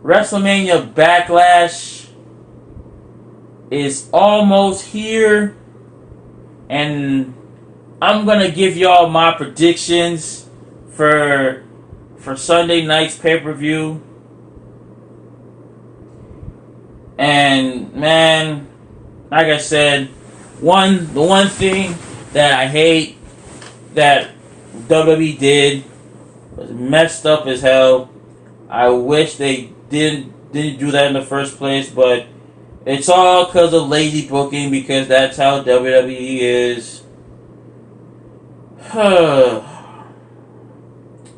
WrestleMania Backlash is almost here, and I'm gonna give y'all my predictions for Sunday night's pay-per-view. And man, like I said, the one thing that I hate that WWE did was messed up as hell. I wish they didn't do that in the first place, but it's all because of lazy booking, because that's how WWE is.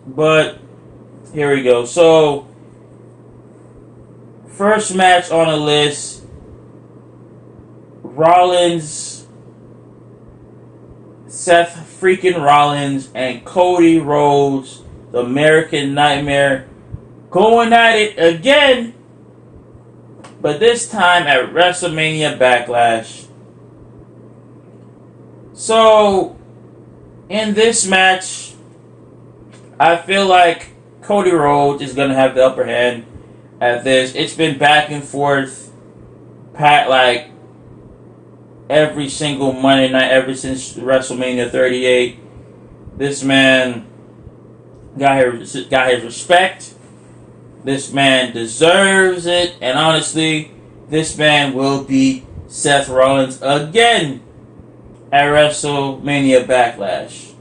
But here we go. So, first match on the list, Seth freaking Rollins and Cody Rhodes, the American Nightmare, going at it again, but this time at WrestleMania Backlash. So, in this match, I feel like Cody Rhodes is going to have the upper hand at this. It's been back and forth, like every single Monday night ever since WrestleMania 38. This man got his respect. This man deserves it, and honestly, this man will beat Seth Rollins again at WrestleMania Backlash.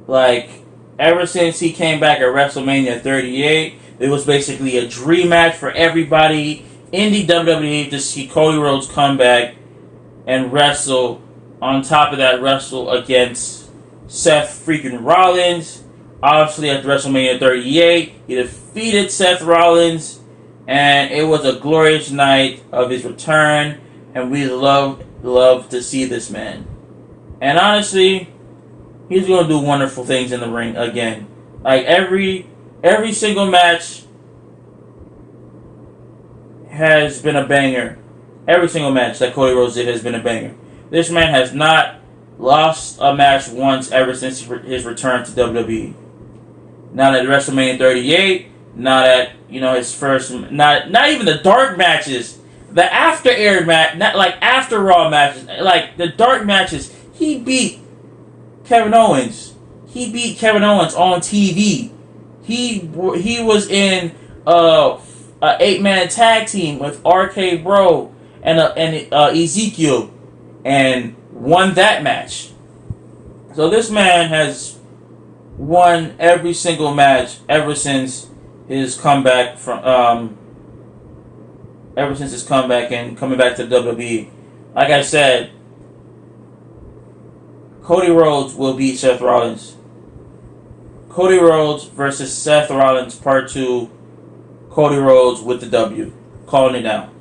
Like, ever since he came back at WrestleMania 38, it was basically a dream match for everybody in the WWE to see Cody Rhodes come back and wrestle. On top of that, wrestle against Seth freaking Rollins. Obviously, at WrestleMania 38, he defeated Seth Rollins, and it was a glorious night of his return, and we love to see this man. And honestly, he's going to do wonderful things in the ring again. Like, every single match has been a banger. Every single match that Cody Rhodes did has been a banger. This man has not lost a match once ever since his return to WWE. Not at WrestleMania 38, not at, his first, not even the dark matches, the after air match, not like after Raw matches, like the dark matches. He beat Kevin Owens. He beat Kevin Owens on TV. He was in a 8-man tag team with RK Bro and Ezekiel, and won that match. So this man has won every single match ever since his comeback and coming back to WWE. Like I said, Cody Rhodes will beat Seth Rollins. Cody Rhodes versus Seth Rollins Part 2. Cody Rhodes with the W. Calling it down.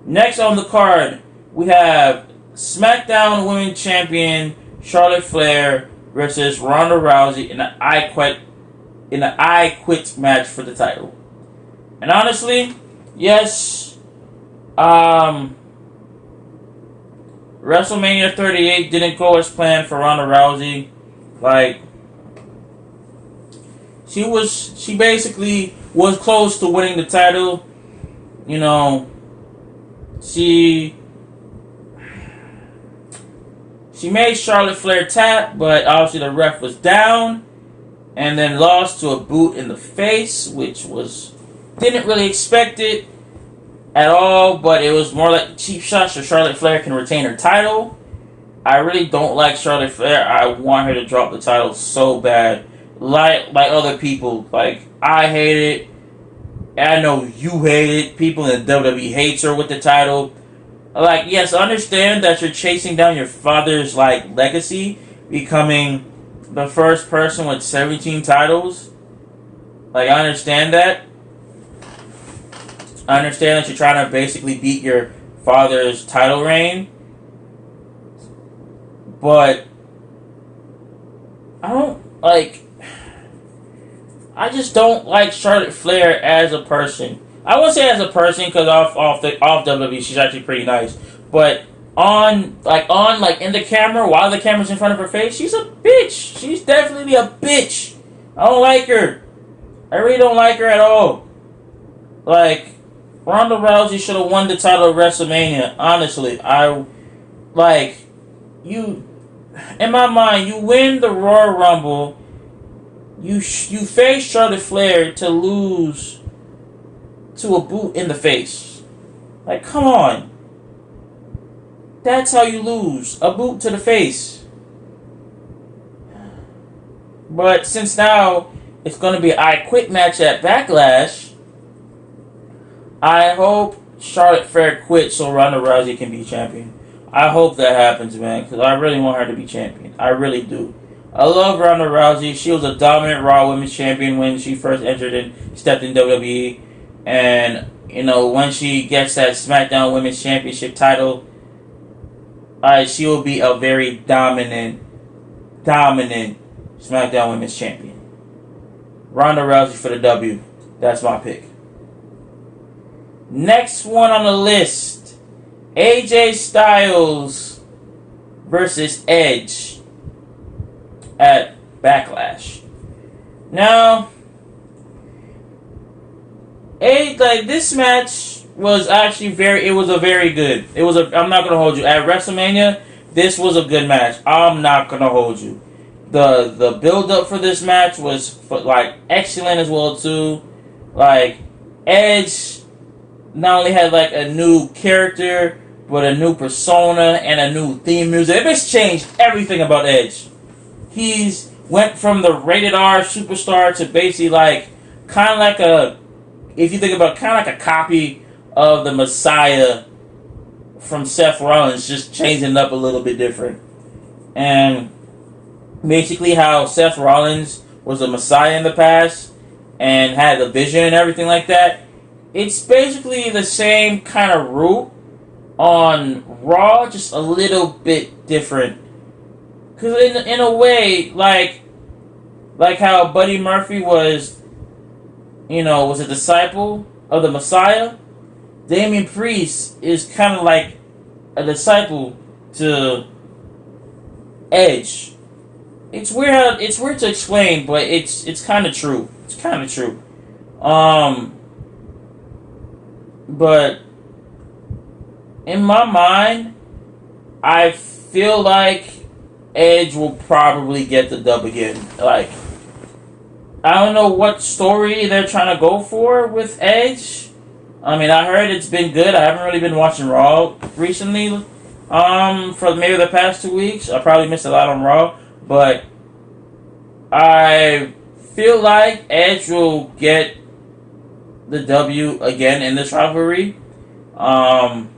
Next on the card, we have SmackDown Women's Champion Charlotte Flair versus Ronda Rousey in an I Quit match for the title. And honestly, yes, WrestleMania 38 didn't go as planned for Ronda Rousey. Like, she basically was close to winning the title. She made Charlotte Flair tap, but obviously the ref was down, and then lost to a boot in the face, which didn't really expect it at all, but it was more like cheap shots so Charlotte Flair can retain her title. I really don't like Charlotte Flair. I want her to drop the title so bad. Like other people. Like, I hate it. I know you hate it. People in the WWE hates her with the title. Like, yes, understand that you're chasing down your father's, legacy, becoming the first person with 17 titles. I understand that. I understand that you're trying to basically beat your father's title reign. But I just don't like Charlotte Flair as a person. I won't say as a person, because off WWE she's actually pretty nice. But in the camera, while the camera's in front of her face, she's a bitch. She's definitely a bitch. I don't like her. I really don't like her at all. Like, Ronda Rousey should have won the title of WrestleMania. Honestly, you. In my mind, you win the Royal Rumble. You face Charlotte Flair to lose to a boot in the face. Like, come on. That's how you lose. A boot to the face. But since now it's going to be an I Quit match at Backlash, I hope Charlotte Flair quits so Ronda Rousey can be champion. I hope that happens, man, because I really want her to be champion. I really do. I love Ronda Rousey. She was a dominant Raw Women's Champion when she first stepped in WWE. And, when she gets that SmackDown Women's Championship title, she will be a very dominant SmackDown Women's Champion. Ronda Rousey for the W. That's my pick. Next one on the list, AJ Styles versus Edge at Backlash. Now, this match was actually very good. I'm not gonna hold you. At WrestleMania, this was a good match. I'm not gonna hold you. The build up for this match was excellent as well too. Edge not only had a new character, but a new persona and a new theme music. It just changed everything about Edge. He's went from the rated R superstar to basically if you think about a copy of the Messiah from Seth Rollins, just changing it up a little bit different. And basically how Seth Rollins was a Messiah in the past and had a vision and everything like that, it's basically the same kind of route on Raw, just a little bit different. Because in a way, like how Buddy Murphy was a disciple of the Messiah, Damian Priest is kind of like a disciple to Edge. It's weird to explain, but it's kind of true. It's kind of true. But in my mind, I feel like Edge will probably get the dub again. I don't know what story they're trying to go for with Edge. I mean, I heard it's been good. I haven't really been watching Raw recently. For maybe the past 2 weeks, I probably missed a lot on Raw, but I feel like Edge will get the W again in this rivalry. And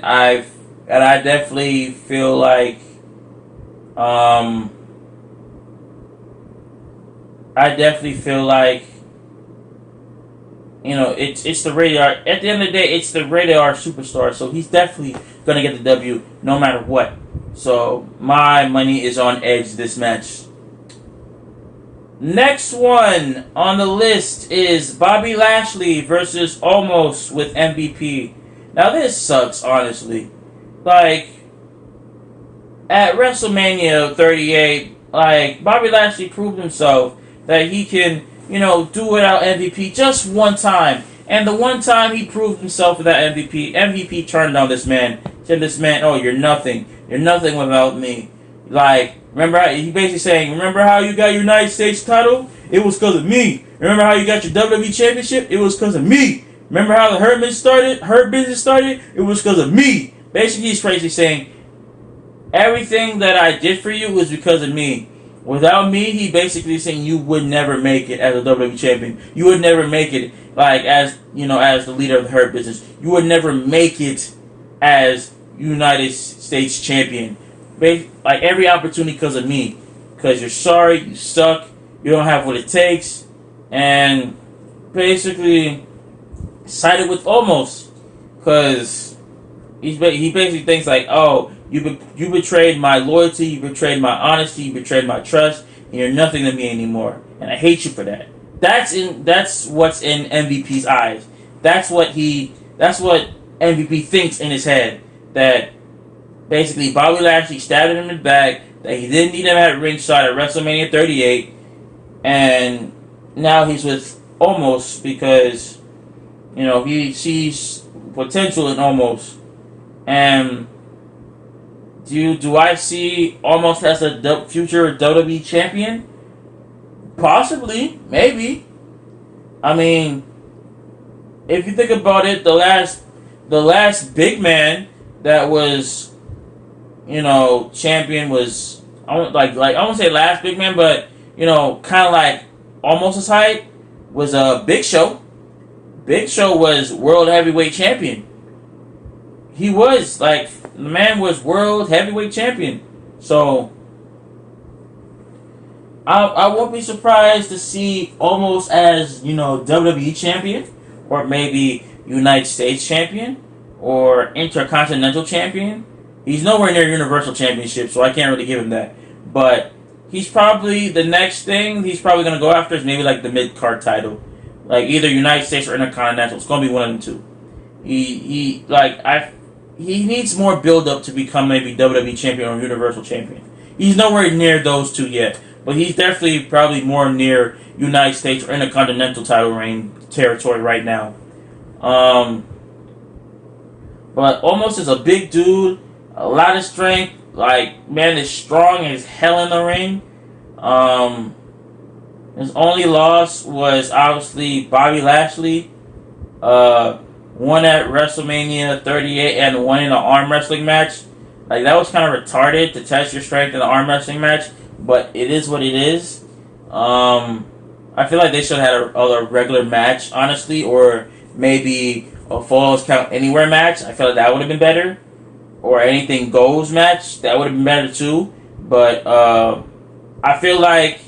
I definitely feel like it's the radar. At the end of the day, it's the radar superstar, so he's definitely gonna get the W no matter what. So my money is on Edge this match. Next one on the list is Bobby Lashley versus Omos with MVP. Now this sucks, honestly. At WrestleMania 38, Bobby Lashley proved himself that he can, do without MVP just one time. And the one time he proved himself with that MVP turned on this man. Said this man, oh, you're nothing. You're nothing without me. Remember how, he basically saying, remember how you got your United States title? It was because of me. Remember how you got your WWE Championship? It was because of me. Remember how the Hurt Business started? It was because of me. Basically, he's basically saying, everything that I did for you was because of me. Without me, he basically saying you would never make it as a WWE champion. You would never make it as the leader of the Hurt Business. You would never make it as United States champion. Every opportunity because of me. Because you're sorry, you suck, you don't have what it takes, and basically sided with Omos. Because he basically thinks oh, you betrayed my loyalty, you betrayed my honesty, you betrayed my trust, and you're nothing to me anymore. And I hate you for that. That's what's in MVP's eyes. That's what MVP thinks in his head. That basically Bobby Lashley stabbed him in the back, that he didn't need him at ringside at WrestleMania 38, and now he's with Almost because he sees potential in Almost. And do I see Almost as a future WWE champion? Possibly, maybe. I mean, if you think about it, the last big man that was champion was, I won't say last big man, but kind of like almost his height was a Big Show. Big Show was world heavyweight champion. He was the man was world heavyweight champion. So I won't be surprised to see Almost as WWE champion, or maybe United States champion, or Intercontinental champion. He's nowhere near Universal Championship, so I can't really give him that. But he's probably the next thing he's probably going to go after is maybe the mid-card title. Either United States or Intercontinental. It's going to be one of them two. He needs more build-up to become maybe WWE champion or Universal champion. He's nowhere near those two yet. But he's definitely probably more near United States or Intercontinental title reign territory right now. But Almost is a big dude. A lot of strength. Man is strong as hell in the ring. His only loss was obviously Bobby Lashley. One at WrestleMania 38 and one in an arm wrestling match. That was kind of retarded to test your strength in an arm wrestling match, but it is what it is. I feel like they should have had a regular match, honestly, or maybe a Falls Count Anywhere match. I feel like that would have been better. Or anything goes match, that would have been better too. But I feel like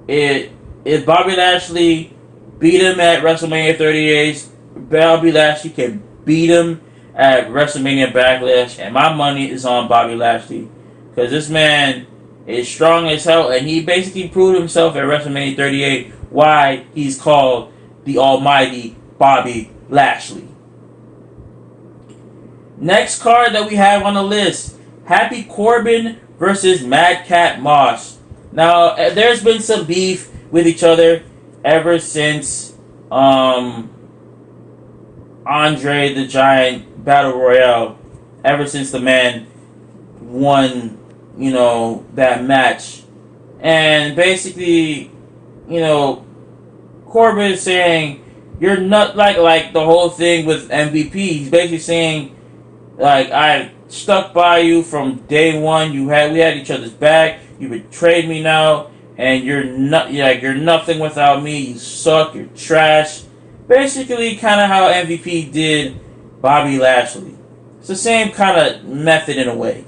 if Bobby Lashley beat him at WrestleMania 38, Bobby Lashley can beat him at WrestleMania Backlash, and my money is on Bobby Lashley. Because this man is strong as hell, and he basically proved himself at WrestleMania 38 why he's called the Almighty Bobby Lashley. Next card that we have on the list, Happy Corbin versus Madcap Moss. Now, there's been some beef with each other ever since Andre the Giant Battle Royale. Ever since the man won, that match. And basically, Corbin is saying, you're not like the whole thing with MVP. He's basically saying, I stuck by you from day one. We had each other's back. You betrayed me now, and you're nothing without me. You suck. You're trash. Basically, kind of how MVP did Bobby Lashley. It's the same kind of method in a way.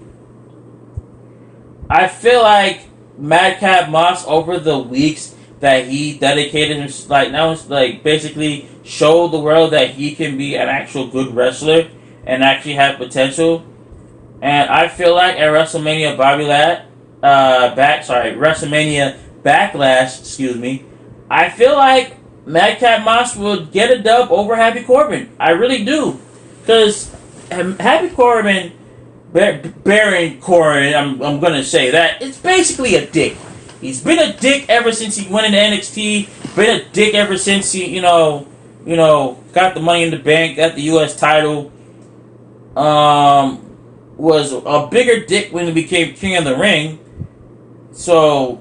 I feel like Madcap Moss over the weeks that he dedicated himself, basically showed the world that he can be an actual good wrestler and actually have potential. And I feel like at WrestleMania WrestleMania Backlash, I feel like Madcap Moss would get a dub over Happy Corbin. I really do. Because Happy Corbin, Baron Corbin, I'm going to say that, it's basically a dick. He's been a dick ever since he went into NXT. Been a dick ever since he, got the Money in the Bank, got the U.S. title. Was a bigger dick when he became King of the Ring. So,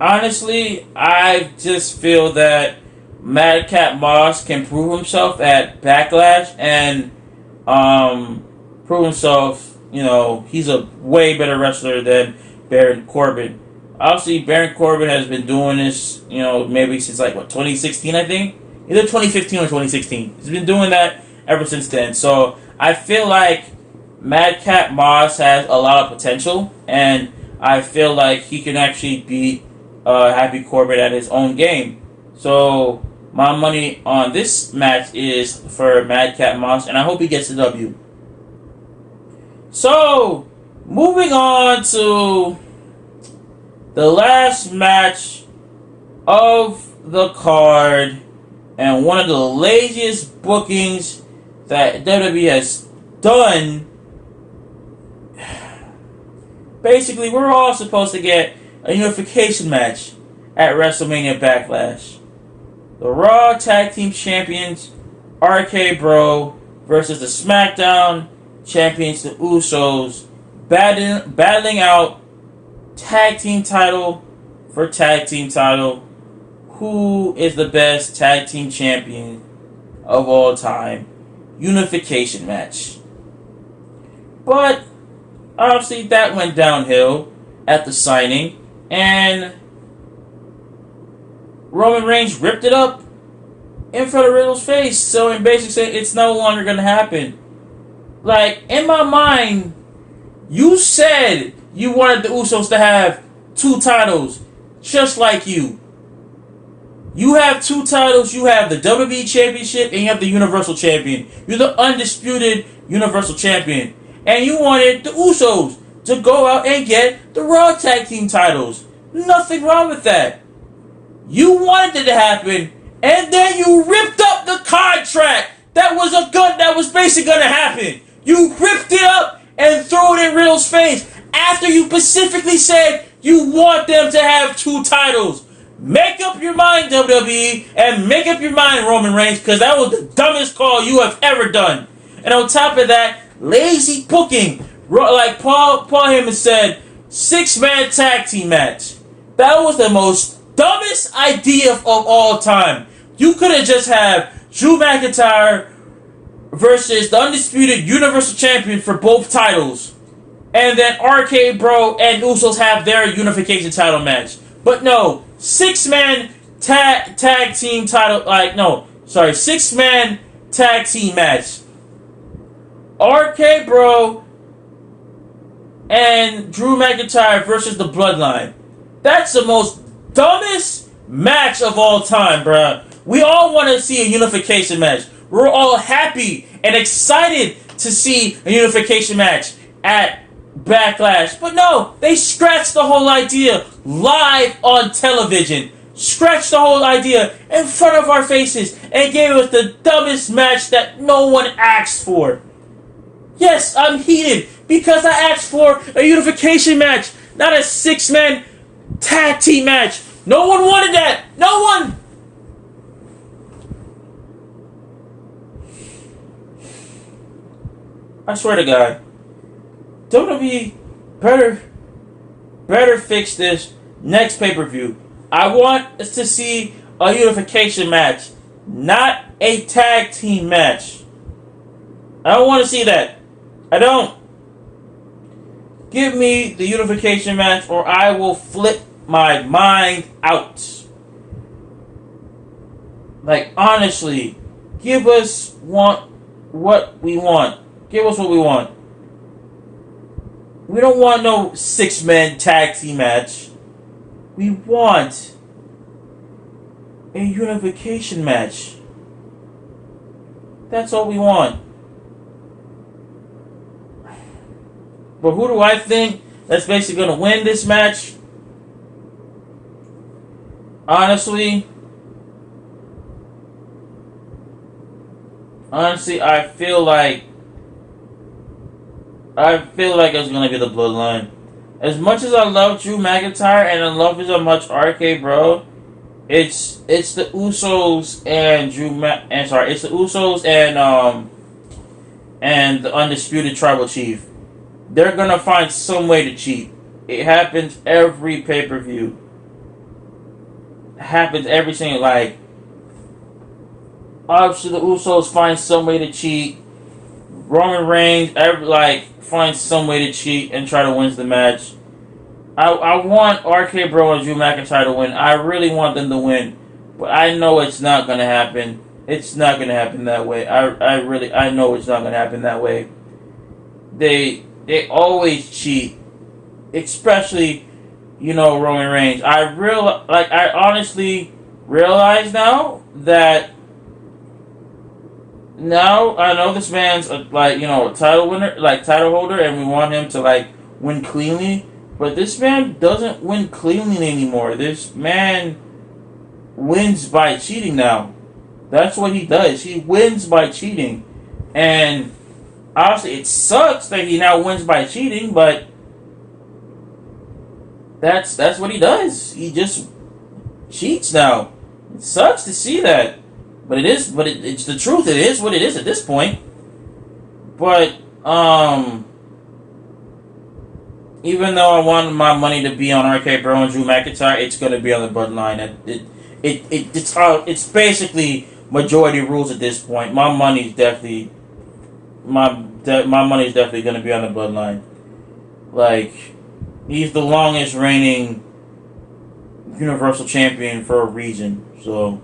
honestly, I just feel that Madcap Moss can prove himself at Backlash and prove himself, he's a way better wrestler than Baron Corbin. Obviously, Baron Corbin has been doing this, maybe since 2016, I think? Either 2015 or 2016. He's been doing that ever since then. So, I feel like Madcap Moss has a lot of potential, and I feel like he can actually beat Happy Corbin at his own game. So, my money on this match is for Madcap Moss, and I hope he gets the W. So, moving on to the last match of the card, and one of the laziest bookings that WWE has done. Basically, we're all supposed to get a unification match at WrestleMania Backlash. The Raw Tag Team Champions, RK Bro, versus the SmackDown Champions, the Usos, battling out Tag Team title for Tag Team title. Who is the best Tag Team Champion of all time? Unification match. But obviously that went downhill at the signing, and Roman Reigns ripped it up in front of Riddle's face, so in basically saying it's no longer going to happen. Like, in my mind, you said you wanted the Usos to have 2 titles, just like you. You have 2 titles. You have the WWE Championship and you have the Universal Champion. You're the undisputed Universal Champion. And you wanted the Usos to go out and get the Raw Tag Team titles. Nothing wrong with that. You wanted it to happen, and then you ripped up the contract. That was basically going to happen. You ripped it up and threw it in Riddle's face after you specifically said you want them to have 2 titles. Make up your mind, WWE, and make up your mind, Roman Reigns, because that was the dumbest call you have ever done. And on top of that, lazy booking. Like Paul Heyman said, 6-man tag team match. That was the most dumbest idea of all time. You could have just had Drew McIntyre versus the undisputed Universal Champion for both titles, and then RK Bro and Usos have their unification title match. But no, 6-man tag team title. 6-man tag team match. RK Bro and Drew McIntyre versus the Bloodline. That's the most dumbest match of all time, bruh. We all want to see a unification match. We're all happy and excited to see a unification match at Backlash. But no, they scratched the whole idea live on television. Scratched the whole idea in front of our faces and gave us the dumbest match that no one asked for. Yes, I'm heated because I asked for a unification match, not a 6-man tag team match. No one wanted that. No one. I swear to God, WWE better fix this next pay-per-view. I want us to see a unification match, not a tag team match. I don't want to see that. I don't. Give me the unification match or I will flip my mind out. Like, honestly, give us what we want. Give us what we want. We don't want no 6-man tag team match. We want a unification match. That's all we want. But who do I think that's basically going to win this match? Honestly, I feel like it's going to be the Bloodline. As much as I love Drew McIntyre and I love as much RK Bro, it's the Usos and it's the Usos and the Undisputed Tribal Chief. They're gonna find some way to cheat. It happens every pay-per-view. It happens every single, obviously the Usos find some way to cheat. Roman Reigns finds some way to cheat and try to win the match. I want RK Bro and Drew McIntyre to win. I really want them to win, but I know it's not gonna happen. It's not gonna happen that way. I know it's not gonna happen that way. They always cheat, especially, Roman Reigns. I honestly realize now that I know this man's a title winner, title holder, and we want him to win cleanly. But this man doesn't win cleanly anymore. This man wins by cheating now. That's what he does. He wins by cheating, and obviously, it sucks that he now wins by cheating, but that's what he does. He just cheats now. It sucks to see that, but it's the truth. It is what it is at this point. But even though I want my money to be on RK Bro and Drew McIntyre, it's going to be on the Bloodline. It's basically majority rules at this point. My money's definitely money's definitely going to be on the Bloodline. Like, he's the longest reigning Universal Champion for a reason. So,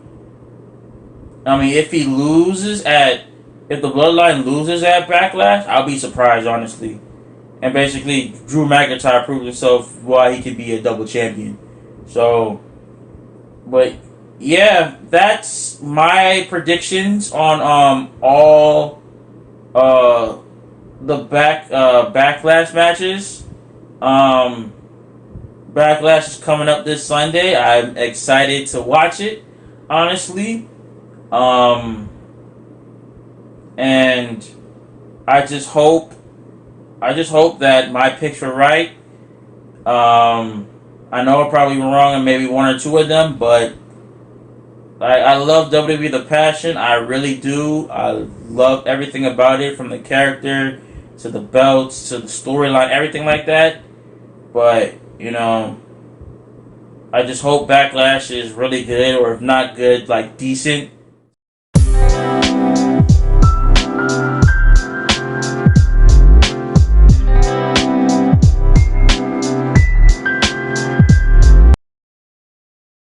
I mean, if the Bloodline loses at Backlash, I'll be surprised, honestly. And basically, Drew McIntyre proved himself why he could be a double champion. So, but yeah, that's my predictions on all the Backlash matches. Backlash is coming up this Sunday. I'm excited to watch it, honestly. And I just hope that my picks were right. I know I'm probably wrong on maybe one or two of them, but I love WWE The Passion. I really do. I love everything about it, from the character to the belts to the storyline, everything like that. But, I just hope Backlash is really good, or if not good, like decent.